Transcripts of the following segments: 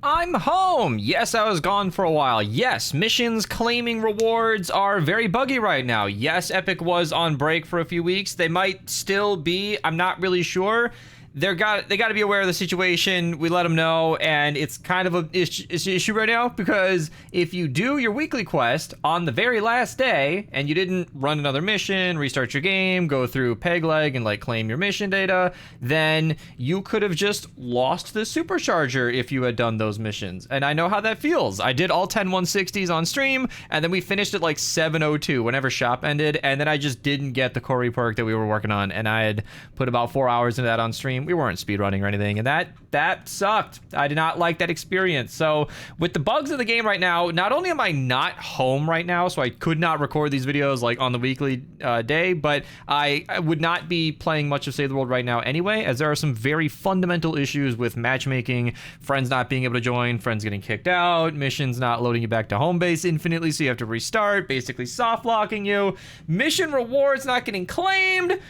I'm home! Yes, I was gone for a while. Yes, missions claiming rewards are very buggy right now. Yes, Epic was on break for a few weeks. They might still be. I'm not really sure. They got to be aware of the situation. We let them know, and it's kind of an issue right now, because if you do your weekly quest on the very last day and you didn't run another mission, restart your game, go through PegLeg and like claim your mission data, then you could have just lost the supercharger if you had done those missions. And I know how that feels. I did all 10 160s on stream, and then we finished at like 7:02 whenever shop ended, and then I just didn't get the Corey perk that we were working on, and I had put about 4 hours into that on stream. We weren't speedrunning or anything, and that sucked. I did not like that experience. So with the bugs in the game right now, not only am I not home right now, so I could not record these videos like on the weekly day, but I would not be playing much of Save the World right now anyway, as there are some very fundamental issues with matchmaking, friends not being able to join, friends getting kicked out, missions not loading you back to home base infinitely, so you have to restart, basically soft locking you, mission rewards not getting claimed.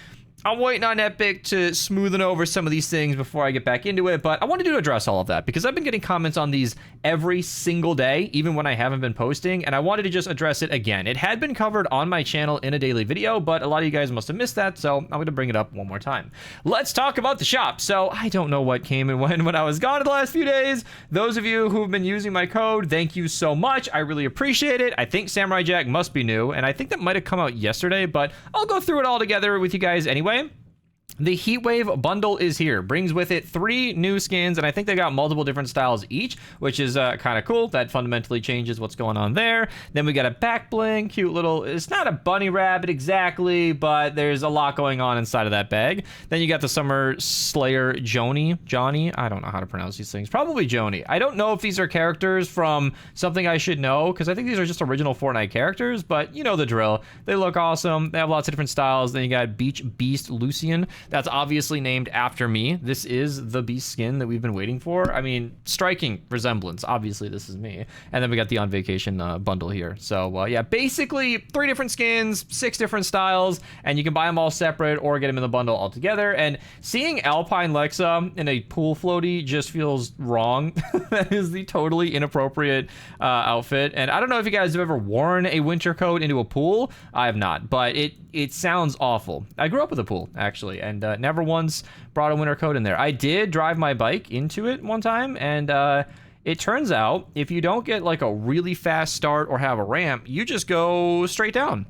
I'm waiting on Epic to smoothen over some of these things before I get back into it, but I wanted to address all of that because I've been getting comments on these every single day, even when I haven't been posting, and I wanted to just address it again. It had been covered on my channel in a daily video, but a lot of you guys must have missed that, so I'm going to bring it up one more time. Let's talk about the shop. So I don't know what came and when I was gone in the last few days. Those of you who've been using my code, thank you so much. I really appreciate it. I think Samurai Jack must be new, and I think that might have come out yesterday, but I'll go through it all together with you guys anyway. The Heatwave bundle is here, brings with it 3 new skins, and I think they got multiple different styles each, which is kind of cool. That fundamentally changes what's going on there. Then we got a back bling, cute little, it's not a bunny rabbit exactly, but there's a lot going on inside of that bag. Then you got the Summer Slayer Johnny, I don't know how to pronounce these things, probably Joni. I don't know if these are characters from something I should know, because I think these are just original Fortnite characters, but you know the drill. They look awesome, they have lots of different styles. Then you got Beach Beast Lucian. That's obviously named after me. This is the Beast skin that we've been waiting for. I mean, striking resemblance. Obviously, this is me. And then we got the On Vacation bundle here. So, yeah, basically 3 different skins, 6 different styles, and you can buy them all separate or get them in the bundle all together. And seeing Alpine Lexa in a pool floaty just feels wrong. That is the totally inappropriate outfit. And I don't know if you guys have ever worn a winter coat into a pool. I have not, but it sounds awful. I grew up with a pool, actually, and never once brought a winter coat in there. I did drive my bike into it one time, and it turns out if you don't get like a really fast start or have a ramp, you just go straight down.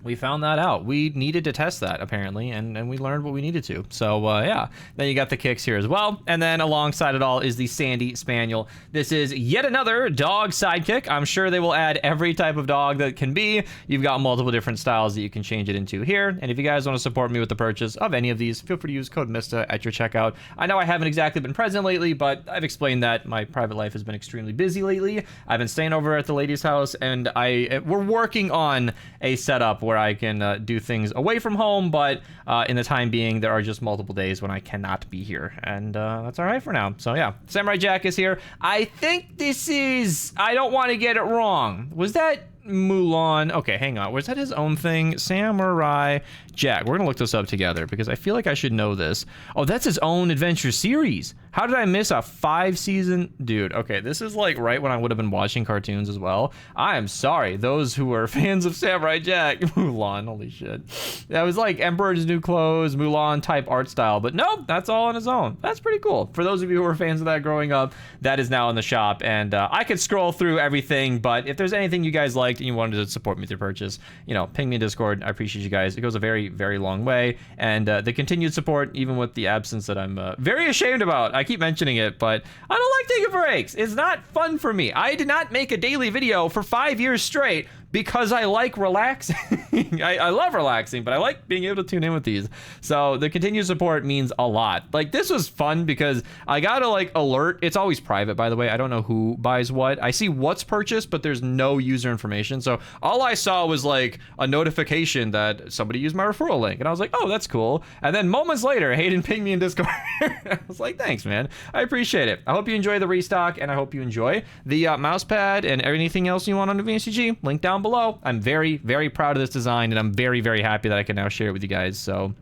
We found that out. We needed to test that, apparently, and we learned what we needed to. So, yeah. Then you got the kicks here as well. And then alongside it all is the Sandy Spaniel. This is yet another dog sidekick. I'm sure they will add every type of dog that can be. You've got multiple different styles that you can change it into here. And if you guys want to support me with the purchase of any of these, feel free to use code Mista at your checkout. I know I haven't exactly been present lately, but I've explained that my private life has been extremely busy lately. I've been staying over at the lady's house, and we're working on a setup where I can do things away from home, but in the time being, there are just multiple days when I cannot be here, and that's all right for now. So yeah, Samurai Jack is here. I think this is, I don't want to get it wrong. Was that Mulan? Okay, hang on. Was that his own thing? Samurai Jack. We're gonna look this up together because I feel like I should know this. Oh, that's his own adventure series. How did I miss a 5-season? Dude, okay, this is like right when I would have been watching cartoons as well. I am sorry, those who are fans of Samurai Jack. Mulan, holy shit. That was like Emperor's New Clothes, Mulan type art style, but no, that's all on his own. That's pretty cool. For those of you who were fans of that growing up, that is now in the shop, and I could scroll through everything, but if there's anything you guys liked and you wanted to support me with your purchase, you know, ping me in Discord. I appreciate you guys. It goes a very, very long way, and the continued support, even with the absence that I'm very ashamed about. I keep mentioning it, but I don't like taking breaks. It's not fun for me. I did not make a daily video for 5 years straight because I like relaxing. I love relaxing, but I like being able to tune in with these. So the continued support means a lot. Like, this was fun because I got a like alert. It's always private, by the way. I don't know who buys what. I see what's purchased, but there's no user information. So all I saw was like a notification that somebody used my referral link, and I was like, oh, that's cool. And then moments later, Hayden pinged me in Discord. I was like, thanks, man. I appreciate it. I hope you enjoy the restock, and I hope you enjoy the mouse pad and anything else you want on the VCG. Link down below. I'm very, very proud of this design, and I'm very, very happy that I can now share it with you guys. So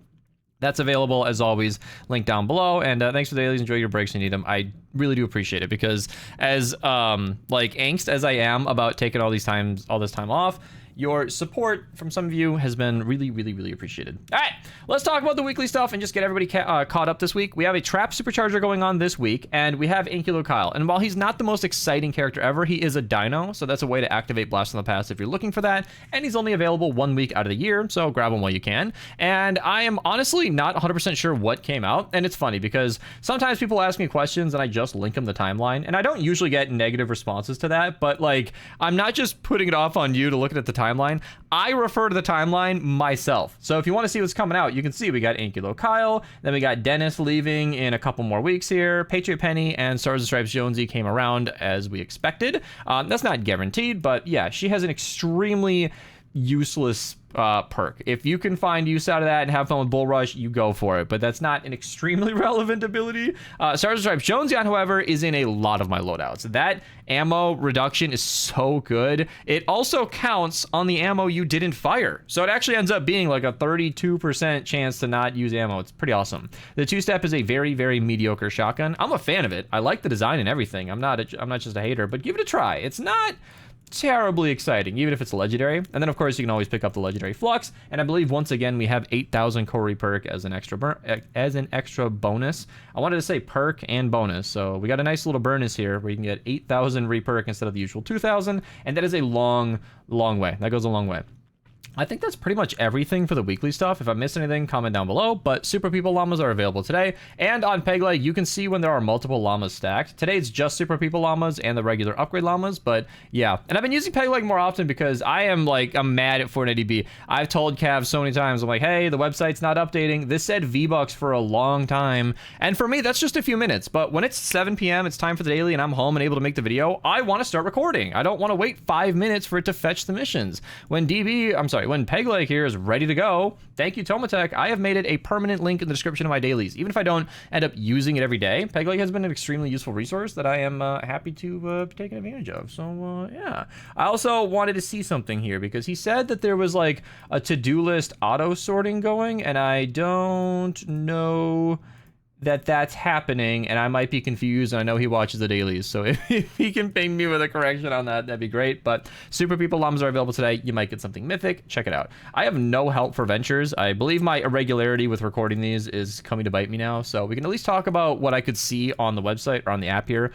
That's available as always, link down below. And thanks for the dailies. Enjoy your breaks when you need them. I really do appreciate it, because as like angst as I am about taking all this time off, your support from some of you has been really, really, really appreciated. All right, let's talk about the weekly stuff and just get everybody caught up this week. We have a trap supercharger going on this week, and we have Ankylo Kyle. And while he's not the most exciting character ever, he is a dino, so that's a way to activate Blast from the Past if you're looking for that. And he's only available 1 week out of the year, so grab him while you can. And I am honestly not 100% sure what came out, and it's funny because sometimes people ask me questions and I just link them the timeline, and I don't usually get negative responses to that, but like, I'm not just putting it off on you to look at the timeline. I refer to the timeline myself. So if you want to see what's coming out, you can see we got Ankylo Kyle, then we got Dennis leaving in a couple more weeks here. Patriot Penny and Stars and Stripes Jonesy came around as we expected. That's not guaranteed, but yeah, she has an extremely useless perk. If you can find use out of that and have fun with Bull Rush, you go for it, but that's not an extremely relevant ability. Stars and Stripes Jonesy, however, is in a lot of my loadouts. That ammo reduction is so good. It also counts on the ammo you didn't fire, so it actually ends up being like a 32% chance to not use ammo. It's pretty awesome. The two-step is a very, very mediocre shotgun. I'm a fan of it. I like the design and everything. I'm not just a hater, but give it a try. It's not terribly exciting, even if it's legendary. And then of course you can always pick up the legendary Flux, and I believe once again we have 8,000 Corey perk as an extra bonus. I wanted to say perk and bonus, so we got a nice little bonus here where you can get 8,000 reperk instead of the usual 2,000, and that is a long way. That goes a long way. I think that's pretty much everything for the weekly stuff. If I missed anything, comment down below. But Super People Llamas are available today. And on PegLeg, you can see when there are multiple llamas stacked. Today, it's just Super People Llamas and the regular upgrade llamas. But yeah, and I've been using PegLeg more often because I'm mad at 490B. I've told Cav so many times, I'm like, hey, the website's not updating. This said V-Bucks for a long time. And for me, that's just a few minutes. But when it's 7 p.m., it's time for the daily, and I'm home and able to make the video, I want to start recording. I don't want to wait 5 minutes for it to fetch the missions. When PegLeg here is ready to go, thank you, Tomatech, I have made it a permanent link in the description of my dailies. Even if I don't end up using it every day, PegLeg has been an extremely useful resource that I am happy to be taking advantage of. So, yeah. I also wanted to see something here because he said that there was like a to-do list auto sorting going, and I don't know that's happening, and I might be confused, and I know he watches the dailies, so if he can ping me with a correction on that, that'd be great. But Super People Llamas are available today. You might get something mythic. Check it out. I have no help for ventures. I believe my irregularity with recording these is coming to bite me now, so we can at least talk about what I could see on the website or on the app here.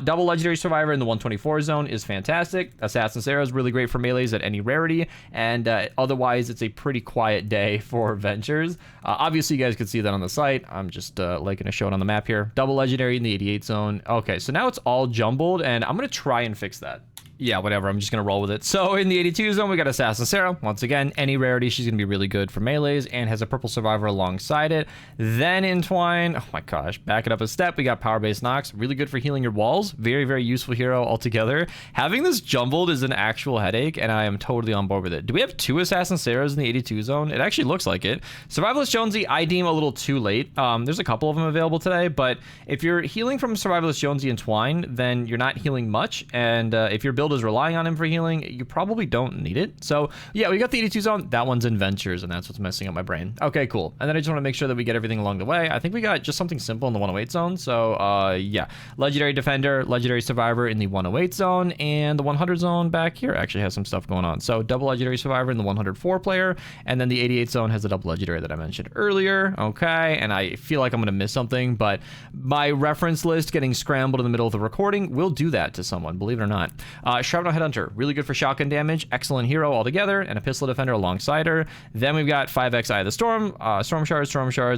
Double Legendary Survivor in the 124 zone is fantastic. Assassin Sarah is really great for melees at any rarity, and otherwise it's a pretty quiet day for ventures. Obviously you guys could see that on the site. I'm just like gonna show it on the map here. Double legendary in the 88 zone. Okay, so now it's all jumbled, and I'm gonna try and fix that. Yeah, whatever, I'm just gonna roll with it. So in the 82 zone, we got Assassin Sarah. Once again, any rarity, she's gonna be really good for melees and has a purple survivor alongside it. Then in Twine, oh my gosh, back it up a step, we got Power Base Nox, really good for healing your walls. Very, very useful hero altogether. Having this jumbled is an actual headache, and I am totally on board with it. Do we have 2 Assassin Sarahs in the 82 zone? It actually looks like it. Survivalist Jonesy, I deem a little too late. There's a couple of them available today, but if you're healing from Survivalist Jonesy and Twine, then you're not healing much, and if your build is relying on him for healing, you probably don't need it. So yeah, we got the 82 zone. That one's in Ventures, and that's what's messing up my brain. Okay, cool. And then I just want to make sure that we get everything along the way. I think we got just something simple in the 108 zone. So yeah, Legendary Defender, Legendary Survivor in the 108 zone, and the 100 zone back here actually has some stuff going on. So double Legendary Survivor in the 104 player, and then the 88 zone has the double Legendary that I mentioned earlier. Okay, and I feel like I'm gonna miss something, but my reference list getting scrambled in the middle of the recording will do that to someone, believe it or not. Shrapnel Headhunter, really good for shotgun damage, excellent hero altogether, and a pistol defender alongside her. Then we've got 5x Eye of the Storm, Storm Shards,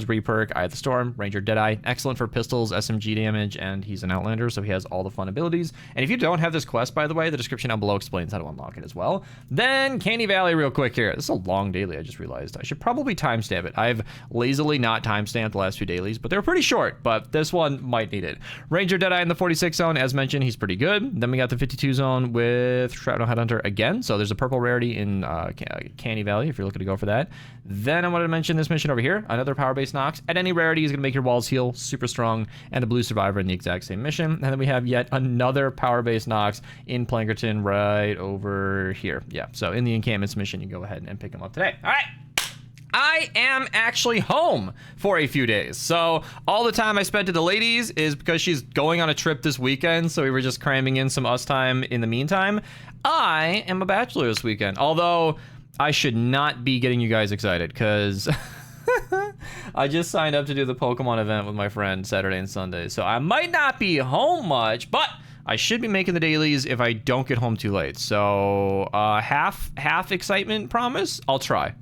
Reperk, Eye of the Storm, Ranger Deadeye, excellent for pistols, SMG damage, and he's an Outlander, so he has all the fun abilities. And if you don't have this quest, by the way, the description down below explains how to unlock it as well. Then Candy Valley real quick here. This is a long daily, I just realized. I should probably timestamp it. I've lazily not timestamped the last few dailies, but they're pretty short, but this one might need it. Ranger Deadeye in the 46 zone, as mentioned, he's pretty good. Then we got the 52 zone with Shrapnel Headhunter again, so there's a purple rarity in Candy Valley if you're looking to go for that. Then I wanted to mention this mission over here, another Power Base Nox. At any rarity is going to make your walls heal, super strong, and a blue survivor in the exact same mission. And then we have yet another Power Base Nox in Plankerton right over here. Yeah, so in the encampments mission, you go ahead and pick them up today. All right. I am actually home for a few days. So all the time I spent with the ladies is because she's going on a trip this weekend. So we were just cramming in some us time in the meantime. I am a bachelor this weekend. Although I should not be getting you guys excited because I just signed up to do the Pokemon event with my friend Saturday and Sunday. So I might not be home much, but I should be making the dailies if I don't get home too late. So half excitement promise. I'll try.